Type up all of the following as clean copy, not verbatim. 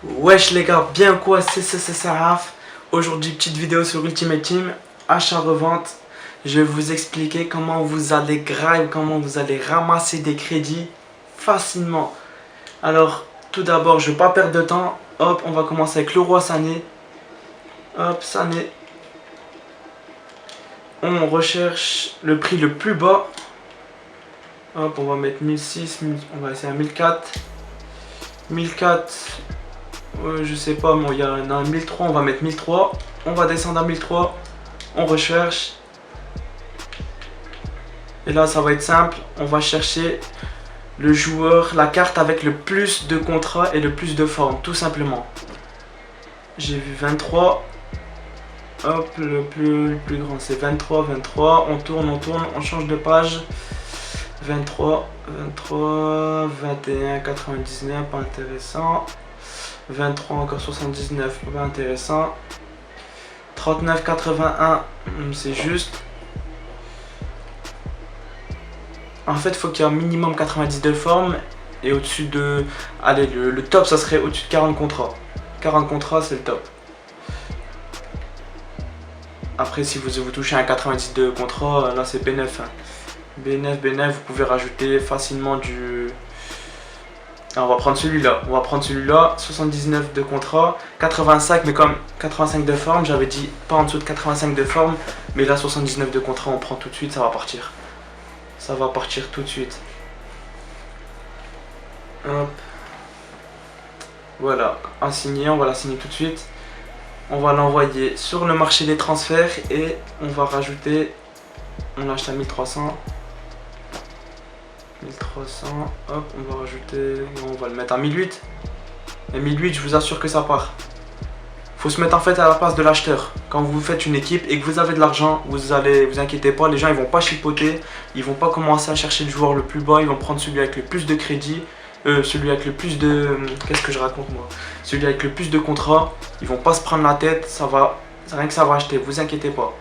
Wesh les gars, bien quoi, c'est Saraf. Aujourd'hui, petite vidéo sur Ultimate Team, achat-revente. Je vais vous expliquer comment vous allez grind, comment vous allez ramasser des crédits facilement. Alors, tout d'abord, je ne vais pas perdre de temps. Hop, on va commencer avec le roi Sané. Hop, Sané. On recherche le prix le plus bas. Hop, on va mettre 1006, on va essayer à 1004. 1004. Je sais pas, mais il y en a un 1003, on va mettre 1003. On va descendre à 1003. On recherche. Et là, ça va être simple. On va chercher le joueur, la carte avec le plus de contrats et le plus de formes, tout simplement. J'ai vu 23. Hop, le plus grand, c'est 23, 23. On tourne, on change de page. 23, 21, 99, pas intéressant. 23, encore 79, pas intéressant. 39, 81, c'est juste. En fait, il faut qu'il y ait un minimum 90 de forme. Et au-dessus de... Allez, le top, ça serait au-dessus de 40 contrats. 40 contrats, c'est le top. Après, si vous touchez un 90 de contrat, là, c'est B9. Hein. B9, vous pouvez rajouter facilement du... Alors, on va prendre celui-là. 79 de contrat, 85, mais comme 85 de forme, j'avais dit pas en dessous de 85 de forme, mais là 79 de contrat, on prend tout de suite, ça va partir. Ça va partir tout de suite. Hop. Voilà, assigné, on va l'assigner tout de suite. On va l'envoyer sur le marché des transferts et on va rajouter, on l'achète à 1300. 1300, hop, on va rajouter, on va le mettre à 1008. Et 1008, je vous assure que ça part. Faut se mettre en fait à la place de l'acheteur. Quand vous faites une équipe et que vous avez de l'argent, vous inquiétez pas, les gens ils vont pas chipoter, ils vont pas commencer à chercher le joueur le plus bas, ils vont prendre celui avec le plus de crédit, celui avec le plus de... Qu'est-ce que je raconte moi? Celui avec le plus de contrats, ils vont pas se prendre la tête, ça va, rien que ça va acheter, vous inquiétez pas.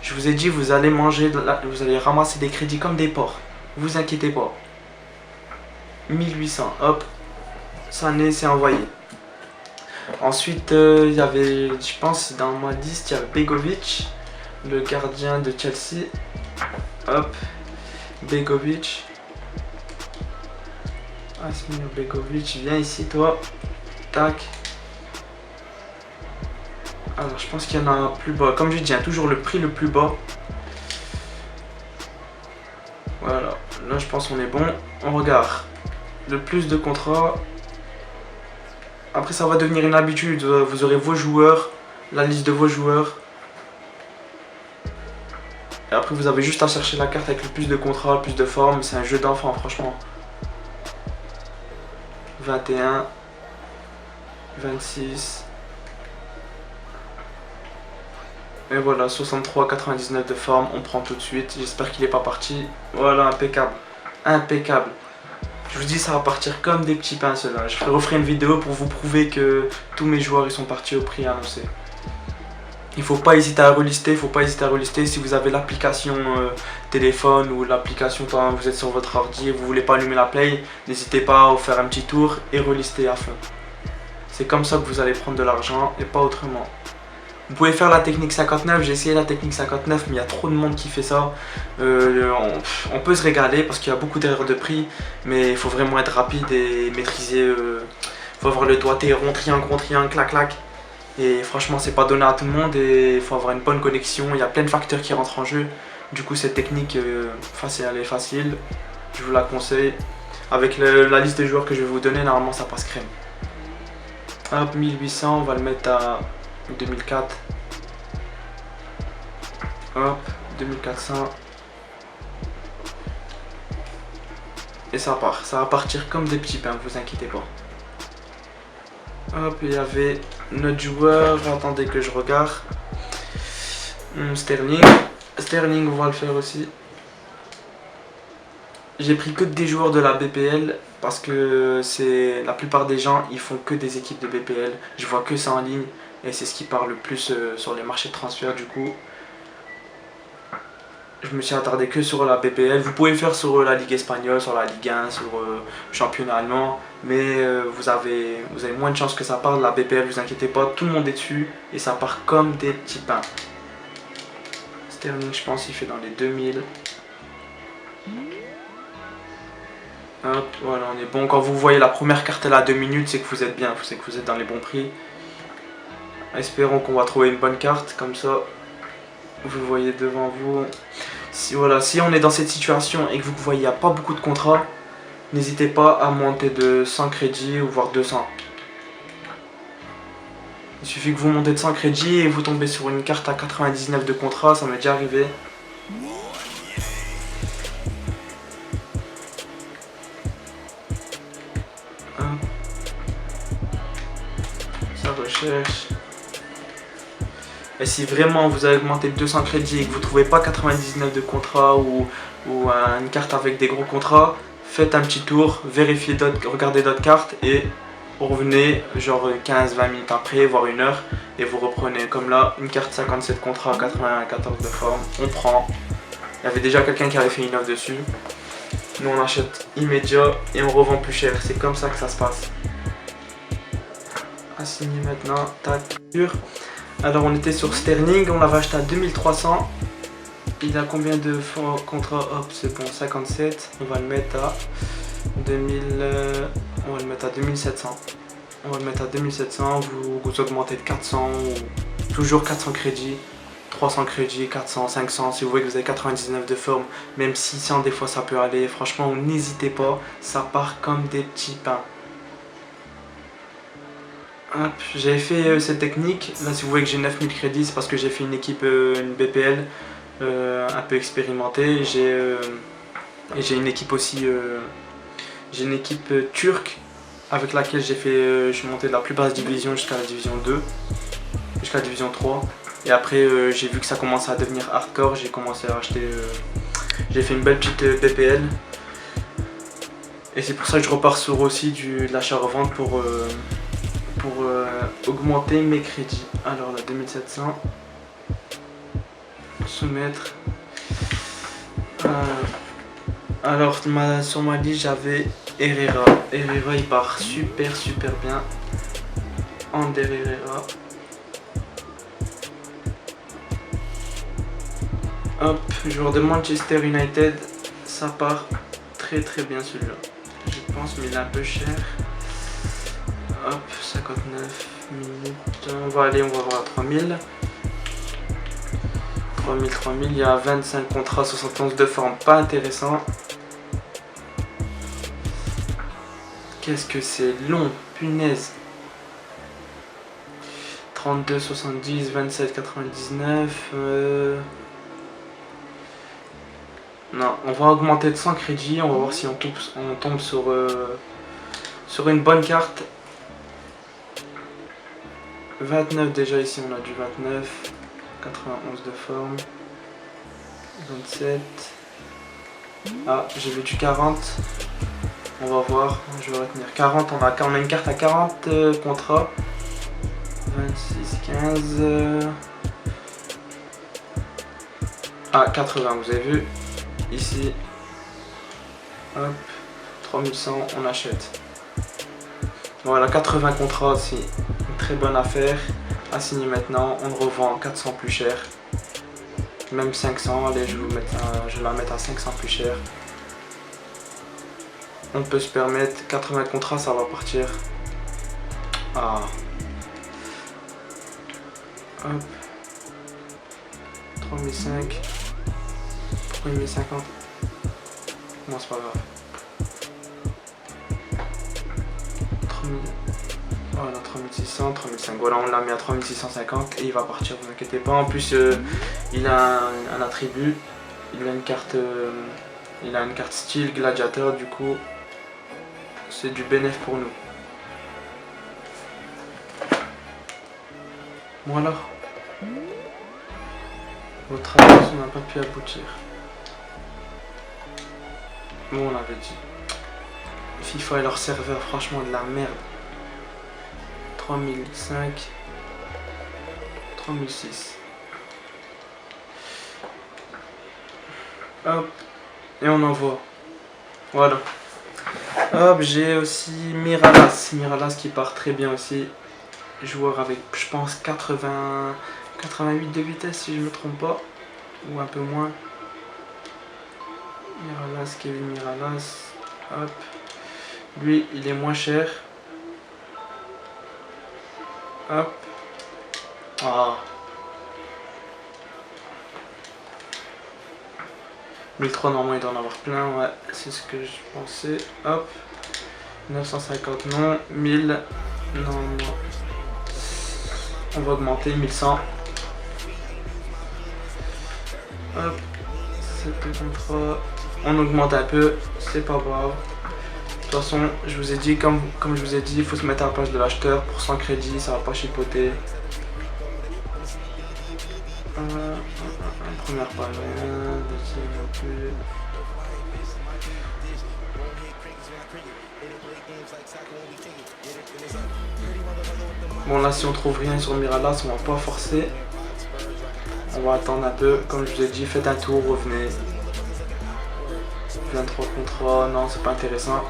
Je vous ai dit, vous allez manger, vous allez ramasser des crédits comme des porcs, vous inquiétez pas. 1800, hop, Sané c'est envoyé. Ensuite, il y avait, je pense, dans ma liste, il y avait Begovic, le gardien de Chelsea. Hop, Begovic. Asmir Begovic, viens ici, toi. Tac. Alors, je pense qu'il y en a un plus bas. Comme je dis, toujours le prix le plus bas. Voilà, là, je pense qu'on est bon. On regarde. Le plus de contrats. Après, ça va devenir une habitude. Vous aurez vos joueurs, la liste de vos joueurs. Et après, vous avez juste à chercher la carte avec le plus de contrats, le plus de formes. C'est un jeu d'enfant, franchement. 21, 26. Et voilà, 63, 99 de forme. On prend tout de suite. J'espère qu'il n'est pas parti. Voilà, impeccable. Impeccable. Je vous dis, ça va partir comme des petits pains ceux-là. Je referai une vidéo pour vous prouver que tous mes joueurs ils sont partis au prix annoncé. Il ne faut pas hésiter à relister, Si vous avez l'application téléphone ou l'application quand vous êtes sur votre ordi et vous voulez pas allumer la play, n'hésitez pas à faire un petit tour et relister à fond. C'est comme ça que vous allez prendre de l'argent et pas autrement. Vous pouvez faire la technique 59, j'ai essayé la technique 59 mais il y a trop de monde qui fait ça. On peut se régaler parce qu'il y a beaucoup d'erreurs de prix, mais il faut vraiment être rapide et maîtriser. Il faut avoir le doigté rond triangle, clac clac. Et franchement c'est pas donné à tout le monde et il faut avoir une bonne connexion, il y a plein de facteurs qui rentrent en jeu. Du coup cette technique, elle est facile, je vous la conseille. Avec la liste des joueurs que je vais vous donner, normalement ça passe crème. Hop, 1800, on va le mettre à 2004. Hop, 2400. Et ça part. Ça va partir comme des petits pains, vous inquiétez pas. Hop, il y avait notre joueur. Attendez que je regarde. Sterling. Sterling, on va le faire aussi. J'ai pris que des joueurs de la BPL parce que c'est la plupart des gens ils font que des équipes de BPL. Je vois que ça en ligne et c'est ce qui part le plus sur les marchés de transfert du coup. je me suis attardé que sur la BPL. Vous pouvez le faire sur la Ligue espagnole, sur la Ligue 1, sur le championnat allemand, mais vous avez moins de chances que ça parte. La BPL, vous inquiétez pas, tout le monde est dessus et ça part comme des petits pains. Sterling, je pense, il fait dans les 2000. Hop, voilà, on est bon. Quand vous voyez la première carte à 2 minutes, c'est que vous êtes bien, c'est que vous êtes dans les bons prix. Espérons qu'on va trouver une bonne carte, comme ça, vous voyez devant vous. Si, voilà, si on est dans cette situation et que vous voyez qu'il n'y a pas beaucoup de contrats, n'hésitez pas à monter de 100 crédits ou voire 200. Il suffit que vous montez de 100 crédits et vous tombez sur une carte à 99 de contrat, ça m'est déjà arrivé. Ça recherche. Et si vraiment vous avez augmenté de 200 crédits et que vous ne trouvez pas 99 de contrat ou une carte avec des gros contrats, faites un petit tour, vérifiez regardez d'autres cartes et revenez genre 15-20 minutes après, voire une heure, et vous reprenez. Comme là, une carte 57 contrats, 94 de forme, on prend. Il y avait déjà quelqu'un qui avait fait une offre dessus. Nous on achète immédiat et on revend plus cher, c'est comme ça que ça se passe. Assigner maintenant, tac, alors on était sur Sterling, on l'avait acheté à 2300. Il a combien de contrats? Hop, c'est bon, 57. On va le mettre à 2000. On va le mettre à 2700. On va le mettre à 2700. Vous augmentez de 400 ou toujours 400 crédits, 300 crédits, 400, 500. Si vous voyez que vous avez 99 de forme, même 600 des fois ça peut aller. Franchement, n'hésitez pas, ça part comme des petits pains. J'avais fait cette technique. Là, si vous voyez que j'ai 9000 crédits, c'est parce que j'ai fait une équipe, une BPL un peu expérimentée. Et j'ai une équipe aussi, j'ai une équipe turque avec laquelle j'ai fait, je suis monté de la plus basse division jusqu'à la division 2, jusqu'à la division 3. Et après, j'ai vu que ça commençait à devenir hardcore, j'ai commencé à acheter, j'ai fait une belle petite BPL. Et c'est pour ça que je repars sur aussi de l'achat-revente pour augmenter mes crédits. Alors là, 2700, soumettre. Alors sur ma liste j'avais Herrera. Herrera il part super bien. Ander Herrera. Hop, joueur de Manchester United. Ça part très bien celui-là. Je pense, mais il est un peu cher. Hop, 59 minutes. On va voir à 3000. 3000, il y a 25 contrats, 71 de forme, pas intéressant. Qu'est-ce que c'est long, punaise. 32, 70, 27, 99. Non, on va augmenter de 100 crédits, on va voir si on tombe sur une bonne carte. 29 déjà ici, on a du 29. 91 de forme. 27. Ah, j'ai vu du 40. On va voir, je vais retenir 40. On a une carte à 40 contrats. 26, 15. Ah, 80, vous avez vu. Ici. Hop. 3100, on achète. Voilà, 80 contrats, c'est une très bonne affaire. À signer maintenant, on le revend 400 plus cher. Même 500, allez, je vais la mettre à 500 plus cher. On peut se permettre 80 contrats, ça va partir. Ah. Hop. 3005. Pourquoi 1050? Non, c'est pas grave. 3000. Voilà, 3600, 3500. Voilà, on l'a mis à 3650 et il va partir, vous inquiétez pas. En plus, il a un attribut. Il a une carte style gladiateur, du coup, c'est du bénéf pour nous. Voilà. Votre alliance n'a pas pu aboutir. Bon, on l'avait dit. FIFA et leur serveur, franchement de la merde. 3005, 3006. Hop, et on envoie. Voilà. Hop, j'ai aussi Miralas. Miralas qui part très bien aussi. Joueur avec, je pense, 88 de vitesse si je me trompe pas. Ou un peu moins. Miralas, Kevin Miralas. Hop. Lui, il est moins cher. Hop. Ah. 1003, normalement, il doit en avoir plein. Ouais, c'est ce que je pensais. Hop. 950, non. 1000. Non, non. On va augmenter. 1100. Hop. 723. On augmente un peu. C'est pas grave. De toute façon, je vous ai dit, comme je vous ai dit, il faut se mettre à la place de l'acheteur. Pour 100 crédits, ça va pas chipoter. Première pas rien, deuxième non plus. Bon là, si on trouve rien sur Miralas, on va pas forcer. On va attendre un peu. Comme je vous ai dit, faites un tour, revenez. 23 contrats, non, c'est pas intéressant.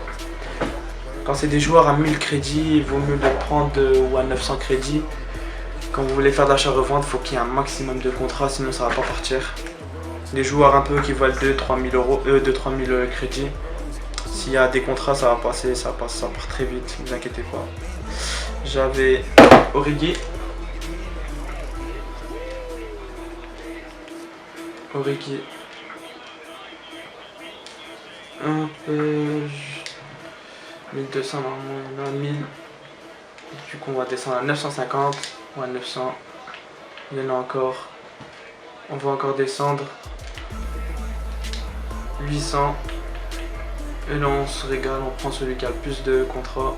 Quand c'est des joueurs à 1000 crédits, il vaut mieux les prendre ou à 900 crédits. Quand vous voulez faire d'achat-revente, il faut qu'il y ait un maximum de contrats, sinon ça va pas partir. Des joueurs un peu qui valent 2-3 000 crédits, s'il y a des contrats, ça va passer, ça part très vite, ne vous inquiétez pas. J'avais Origi. Origi. Un peu... 1200, normalement, on a 1000. Du coup, on va descendre à 950 ou à 900. Il y en a encore. On va encore descendre. 800. Et là, on se régale. On prend celui qui a le plus de contrats.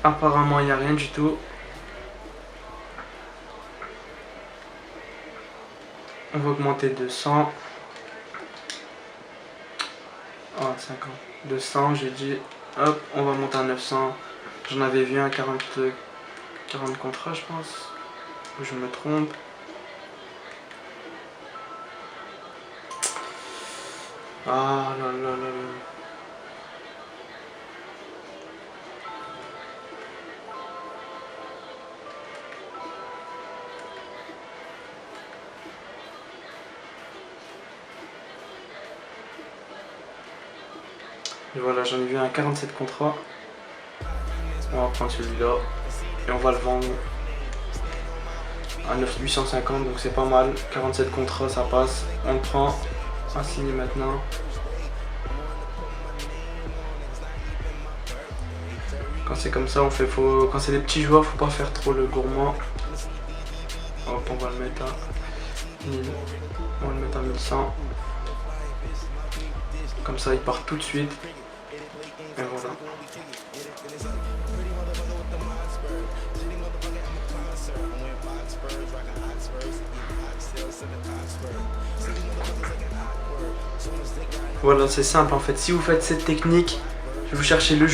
Apparemment, il n'y a rien du tout. On va augmenter de 100. Oh, 50. De 100, j'ai dit. Hop, on va monter à 900. J'en avais vu un 40 contrats, je pense. Ou je me trompe. Ah là là là là. Et voilà, j'en ai vu un 47 contrats. On va prendre celui-là et on va le vendre à 850, donc c'est pas mal. 47 contrats, ça passe. On le prend à signer maintenant. Quand c'est comme ça, quand c'est des petits joueurs, faut pas faire trop le gourmand. Hop, on va le mettre à 1000. On va le mettre à 1100. Comme ça, il part tout de suite. Et voilà. Voilà, c'est simple en fait. Si vous faites cette technique, vous cherchez un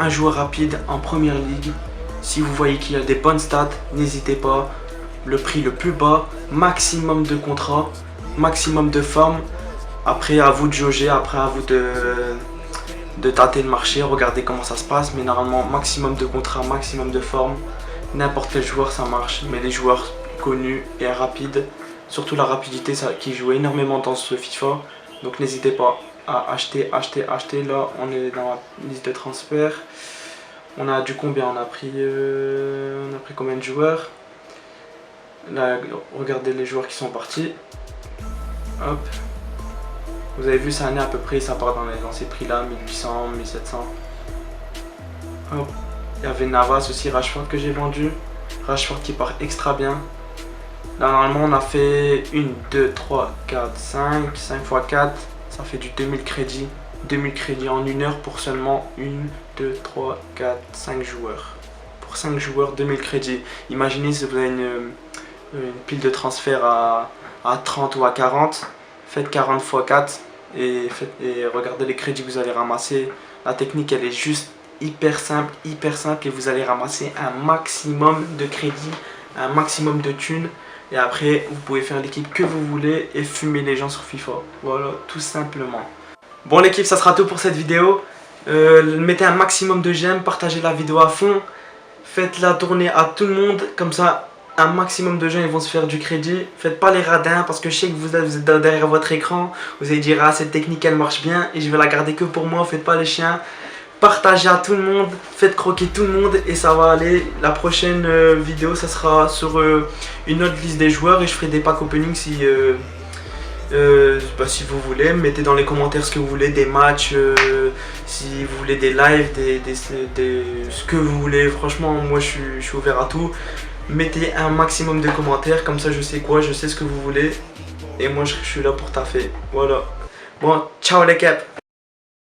joueur rapide en première ligue. Si vous voyez qu'il y a des bonnes stats, n'hésitez pas. Le prix le plus bas, maximum de contrats, maximum de forme. Après, à vous de jauger, après à vous de tâter le marché, regardez comment ça se passe. Mais normalement, maximum de contrats, maximum de forme. N'importe quel joueur, ça marche. Mais les joueurs connus et rapides, surtout la rapidité qui joue énormément dans ce FIFA. Donc n'hésitez pas à acheter. Là, on est dans la liste de transfert. On a du combien? On a pris combien de joueurs? Là, regardez les joueurs qui sont partis. Hop. Vous avez vu, ça année à peu près, ça part dans ces prix-là, 1800, 1700. Hop. Il y avait Navas aussi, Rashford que j'ai vendu. Rashford qui part extra bien. Là, normalement, on a fait 1, 2, 3, 4, 5 x 4. Ça fait du 2000 crédits. 2000 crédits en 1 heure pour seulement 1, 2, 3, 4, 5 joueurs. Pour 5 joueurs, 2000 crédits. Imaginez si vous avez une pile de transfert à 30 ou à 40. faites 40 x 4 et regardez les crédits que vous allez ramasser. La technique elle est juste hyper simple et vous allez ramasser un maximum de crédits, un maximum de thunes. Et après, vous pouvez faire l'équipe que vous voulez et fumer les gens sur FIFA. Voilà, tout simplement. Bon l'équipe, ça sera tout pour cette vidéo. Mettez un maximum de j'aime, partagez la vidéo à fond. Faites-la tourner à tout le monde. Comme ça, un maximum de gens ils vont se faire du crédit. Faites pas les radins parce que je sais que vous êtes derrière votre écran. Vous allez dire, ah cette technique elle marche bien et je vais la garder que pour moi. Faites pas les chiens. Partagez à tout le monde, faites croquer tout le monde et ça va aller. La prochaine vidéo ça sera sur une autre liste des joueurs et je ferai des packs opening si si vous voulez. Mettez dans les commentaires ce que vous voulez, des matchs, si vous voulez des lives, ce que vous voulez. Franchement moi je suis ouvert à tout. Mettez un maximum de commentaires, comme ça je sais quoi, je sais ce que vous voulez. Et moi je suis là pour taffer, voilà. Bon, ciao les caps.